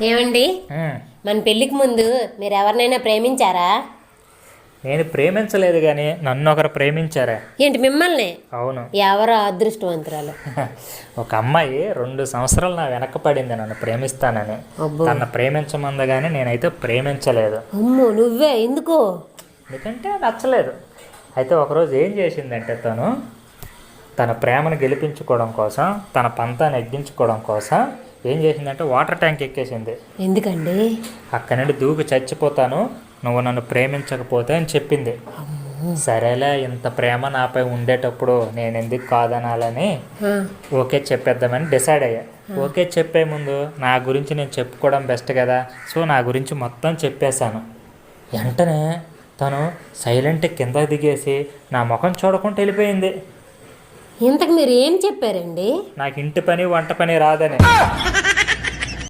ఏమండి, ఉమ్, మన పెళ్ళికి ముందు మీరు ఎవరినైనా ప్రేమించారా? నేను ప్రేమించలేదు కానీ నన్ను ఒకరు ప్రేమించారా? ఏంటి మిమ్మల్ని? అవును. ఎవరో అదృష్టవంతురాలు. ఒక అమ్మాయి 2 సంవత్సరాలు నా వెనక పడింది నన్ను ప్రేమిస్తానని. అబ్బో. తన ప్రేమించమందగానే నేనైతే ప్రేమించలేదు. అమ్మో, నువ్వే ఎందుకో? ఎందుకంటే నచ్చలేదు. అయితే ఒకరోజు ఏం చేసిందంటే తన ప్రేమను గెలిపించుకోవడం కోసం, తన పంతాన్ని ఎగ్గించుకోవడం కోసం ఏం చేసిందంటే వాటర్ ట్యాంక్ ఎక్కేసింది. ఎందుకండి? అక్కడి నుండి దూకి చచ్చిపోతాను నువ్వు నన్ను ప్రేమించకపోతే అని చెప్పింది. సరేలే, ఇంత ప్రేమ నాపై ఉండేటప్పుడు నేను ఎందుకు కాదనాలని ఆ, ఓకే చెప్పేద్దామని డిసైడ్ అయ్యా. ఓకే చెప్పే ముందు నా గురించి నేను చెప్పుకోవడం బెస్ట్ కదా. సో నా గురించి మొత్తం చెప్పేశాను. వెంటనే తను సైలెంట్ కింద దిగేసి నా ముఖం చూడకుండా వెళ్ళిపోయింది. ఇంతకు మీరు ఏం చెప్పారండి? నాకు ఇంటి పని వంట పని రాదని.